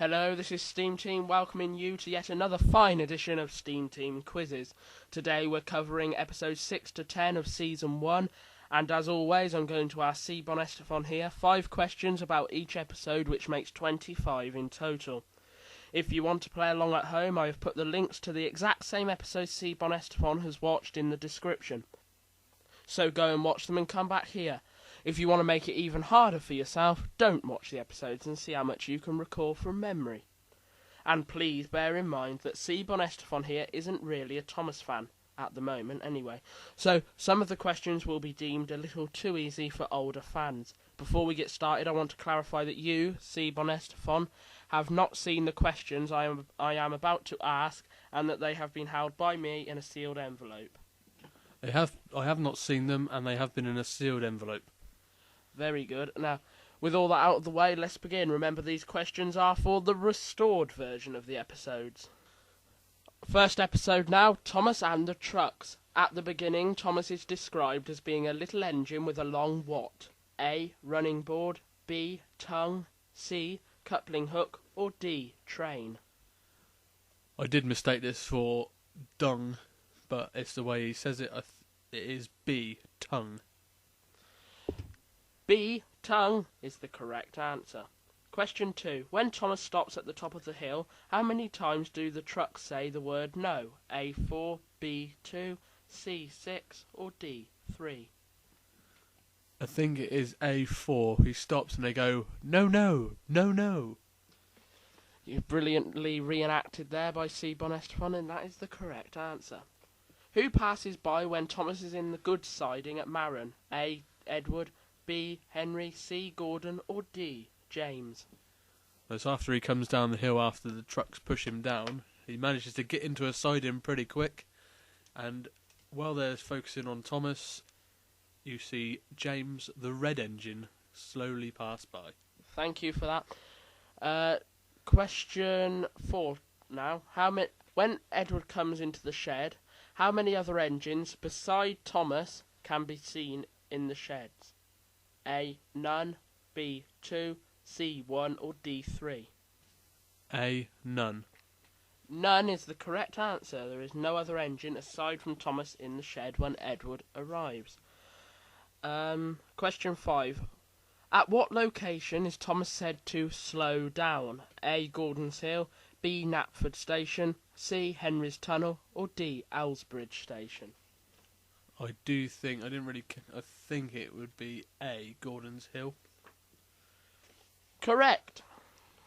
Hello, this is SteamTeam welcoming you to yet another fine edition of SteamTeam Quizzes. Today we're covering episodes 6 to 10 of Season 1, and as always I'm going to ask BonEsterphon here 5 questions about each episode, which makes 25 in total. If you want to play along at home, I have put the links to the exact same episodes BonEsterphon has watched in the description. So go and watch them and come back here. If you want to make it even harder for yourself, don't watch the episodes and see how much you can recall from memory. And please bear in mind that BonEsterphon here isn't really a Thomas fan, at the moment anyway, so some of the questions will be deemed a little too easy for older fans. Before we get started, I want to clarify that you, BonEsterphon, have not seen the questions I am about to ask, and that they have been held by me in a sealed envelope. I have not seen them, and they have been in a sealed envelope. Very good. Now, with all that out of the way, let's begin. Remember, these questions are for the restored version of the episodes. First episode now, Thomas and the Trucks. At the beginning, Thomas is described as being a little engine with a long what? A. Running board, B. Tongue, C. Coupling hook, or D. Train? I did mistake this for dung, but it's the way he says it. It is B. Tongue. B. Tongue is the correct answer. Question 2. When Thomas stops at the top of the hill, how many times do the trucks say the word no? A. 4, B. 2, C. 6, or D. 3? I think it is A4. He stops and they go, no, no, no, no. You've brilliantly reenacted there by BonEsterphon, and that is the correct answer. Who passes by when Thomas is in the goods siding at Maron? A. Edward, B. Henry, C. Gordon, or D. James? That's after he comes down the hill after the trucks push him down. He manages to get into a siding pretty quick, and while they're focusing on Thomas, you see James, the red engine, slowly pass by. Thank you for that. Question 4 now. When Edward comes into the shed, how many other engines beside Thomas can be seen in the sheds? A. None, B. 2, C. 1, or D. 3? A. None. None is the correct answer. There is no other engine aside from Thomas in the shed when Edward arrives. Question 5. At what location is Thomas said to slow down? A. Gordon's Hill, B. Knapford Station, C. Henry's Tunnel, or D. Ellsbridge Station? I think it would be A. Gordon's Hill. Correct.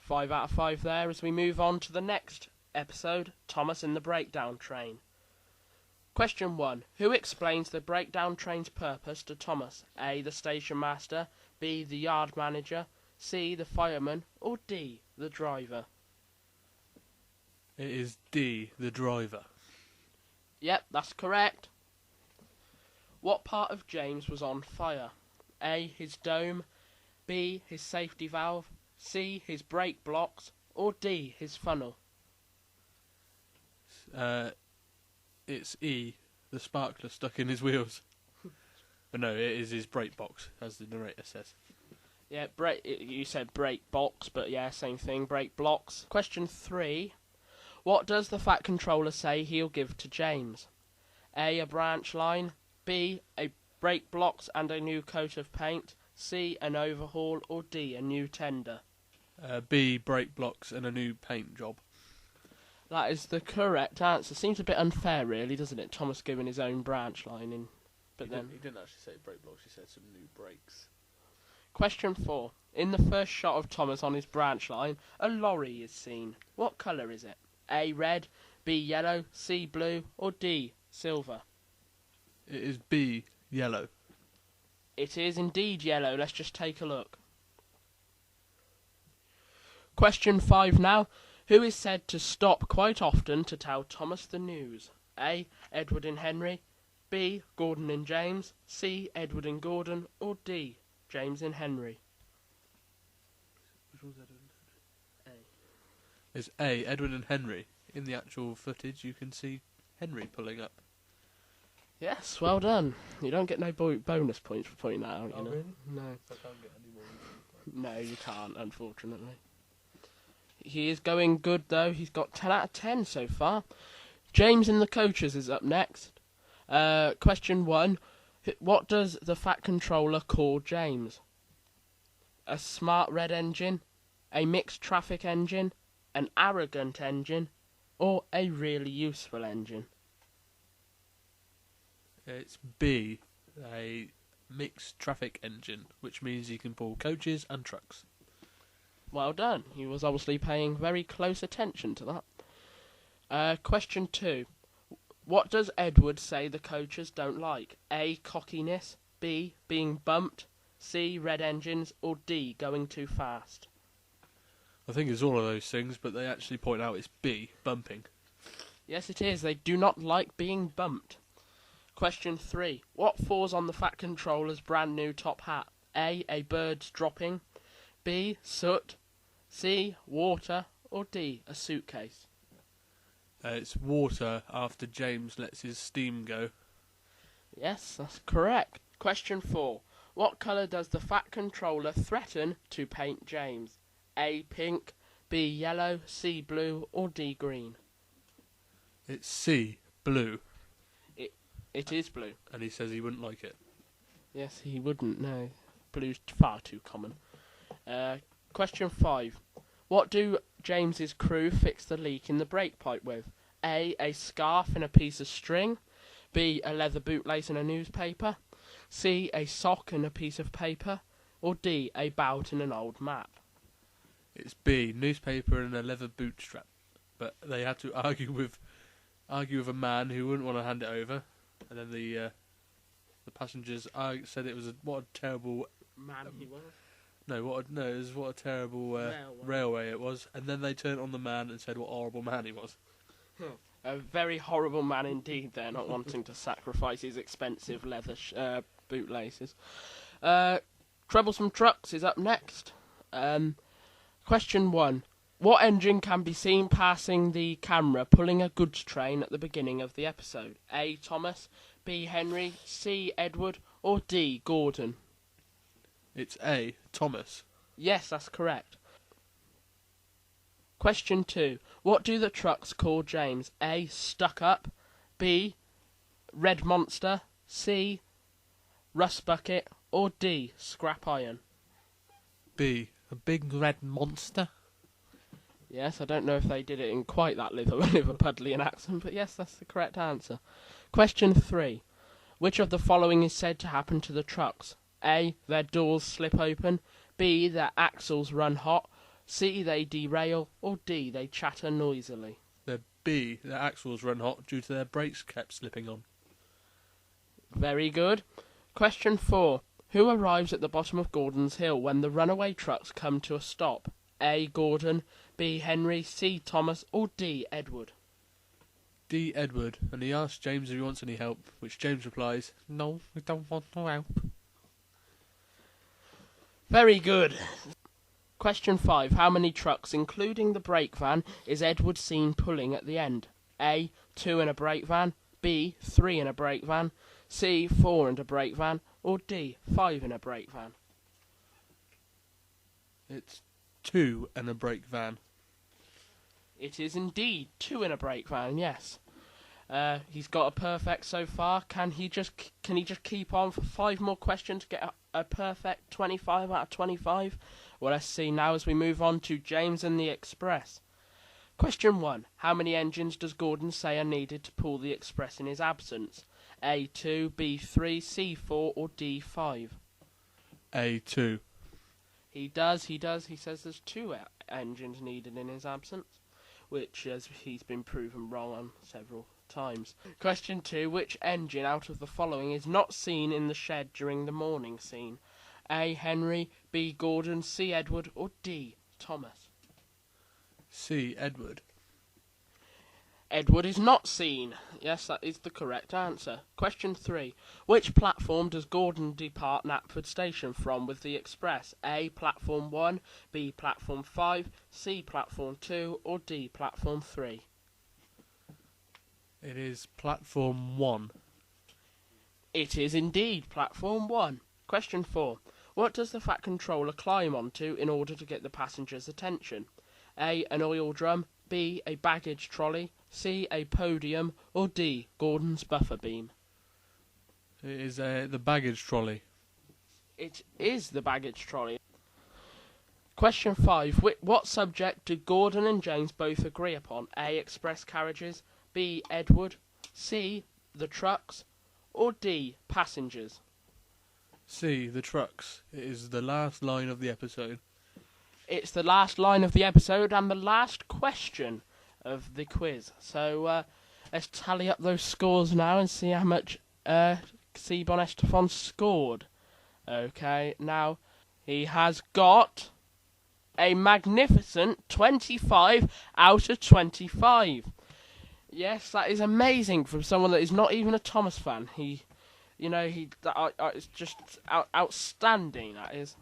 5 out of 5 there as we move on to the next episode, Thomas and the Breakdown Train. Question 1. Who explains the breakdown train's purpose to Thomas? A. The station master, B. The yard manager, C. The fireman, or D. The driver? It is D. The driver. Yep, that's correct. What part of James was on fire? A. His dome, B. His safety valve, C. His brake blocks, or D. His funnel? It's E. The sparkler stuck in his wheels. But no, it is his brake box, as the narrator says. Yeah, you said brake box, but yeah, same thing, brake blocks. Question 3. What does the Fat Controller say he'll give to James? A. A branch line, B. A brake blocks and a new coat of paint, C. An overhaul, or D. A new tender? B. Brake blocks and a new paint job. That is the correct answer. Seems a bit unfair, really, doesn't it? Thomas giving his own branch line in, He didn't actually say brake blocks. He said some new brakes. Question 4. In the first shot of Thomas on his branch line, a lorry is seen. What colour is it? A. Red, B. Yellow, C. Blue, or D. Silver? It is B. Yellow. It is indeed yellow. Let's just take a look. Question 5 now. Who is said to stop quite often to tell Thomas the news? A. Edward and Henry, B. Gordon and James, C. Edward and Gordon, or D. James and Henry? Which one's Edward and Henry? A. It's A. Edward and Henry. In the actual footage, you can see Henry pulling up. Yes, well done. You don't get no bonus points for pointing that out, you know. Really? No. I can't get any more. No, you can't, unfortunately. He is going good, though. He's got 10 out of 10 so far. James in the coaches is up next. Question 1. What does the Fat Controller call James? A smart red engine, a mixed traffic engine, an arrogant engine, or a really useful engine? It's B, a mixed traffic engine, which means you can pull coaches and trucks. Well done. He was obviously paying very close attention to that. Question 2. What does Edward say the coaches don't like? A. Cockiness, B. Being bumped, C. Red engines, or D. Going too fast? I think it's all of those things, but they actually point out it's B, bumping. Yes, it is. They do not like being bumped. Question 3. What falls on the Fat Controller's brand new top hat? A. A bird's dropping, B. Soot, C. Water, or D. A suitcase? It's water after James lets his steam go. Yes, that's correct. Question 4. What colour does the Fat Controller threaten to paint James? A. Pink, B. Yellow, C. Blue, or D. Green? It's C, blue. It is blue. And he says he wouldn't like it. Yes, he wouldn't, no. Blue's far too common. Question 5. What do James's crew fix the leak in the brake pipe with? A. A scarf and a piece of string, B. A leather bootlace and a newspaper, C. A sock and a piece of paper, or D. A bout and an old map? It's B, newspaper and a leather boot strap. But they had to argue with a man who wouldn't want to hand it over, and then the passengers said it was what a terrible Man, he was. What a terrible railway it was, and then they turned on the man and said what a horrible man he was. A very horrible man indeed there, not wanting to sacrifice his expensive leather bootlaces. Troublesome Trucks is up next. Question 1. What engine can be seen passing the camera pulling a goods train at the beginning of the episode? A. Thomas, B. Henry, C. Edward, or D. Gordon? It's A, Thomas. Yes, that's correct. Question 2. What do the trucks call James? A. Stuck up, B. Red Monster, C. Rust Bucket, or D. Scrap Iron? B, a big red monster. Yes, I don't know if they did it in quite that Liverpudlian accent, but yes, that's the correct answer. Question 3. Which of the following is said to happen to the trucks? A. Their doors slip open, B. Their axles run hot, C. They derail, or D. They chatter noisily? They're B, their axles run hot due to their brakes kept slipping on. Very good. Question 4. Who arrives at the bottom of Gordon's Hill when the runaway trucks come to a stop? A. Gordon, B. Henry, C. Thomas, or D. Edward? D. Edward, and he asks James if he wants any help, which James replies, "No, we don't want no help." Very good. Question 5. How many trucks, including the brake van, is Edward seen pulling at the end? A. 2 in a brake van, B. 3 in a brake van, C. 4 in a brake van, or D. 5 in a brake van? It's 2 and a brake van. It is indeed 2 in a brake van, yes. He's got a perfect so far. Can he just keep on for 5 more questions to get a perfect 25 out of 25? Well, let's see now as we move on to James and the Express. Question 1. How many engines does Gordon say are needed to pull the Express in his absence? A. 2, B. 3, C. 4, or D. 5? A. 2. He does. He says there's 2 engines needed in his absence, which he's been proven wrong on several times. Question 2. Which engine out of the following is not seen in the shed during the morning scene? A. Henry, B. Gordon, C. Edward, or D. Thomas? C. Edward. Edward is not seen. Yes, that is the correct answer. Question 3. Which platform does Gordon depart Knapford Station from with the Express? A. Platform 1, B. Platform 5, C. Platform 2, or D. Platform 3? It is platform 1. It is indeed Platform 1. Question 4. What does the Fat Controller climb onto in order to get the passengers' attention? A, an oil drum, B, a baggage trolley, C, a podium, or D, Gordon's buffer beam? It is the baggage trolley. It is the baggage trolley. Question 5. What subject do Gordon and James both agree upon? A, express carriages, B, Edward, C, the trucks, or D, passengers? C, the trucks. It is the last line of the episode. It's the last line of the episode and the last question of the quiz. So let's tally up those scores now and see how much BonEsterphon scored. Okay, now he has got a magnificent 25 out of 25. Yes, that is amazing from someone that is not even a Thomas fan. It's just outstanding, that is.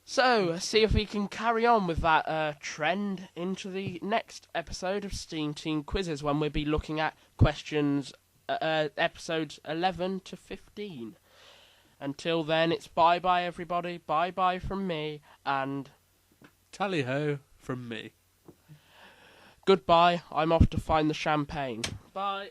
So, let's see if we can carry on with that trend into the next episode of SteamTeam Quizzes, when we'll be looking at questions, episodes 11 to 15. Until then, it's bye-bye, everybody. Bye-bye from me, and tally-ho from me. Goodbye. I'm off to find the champagne. Bye.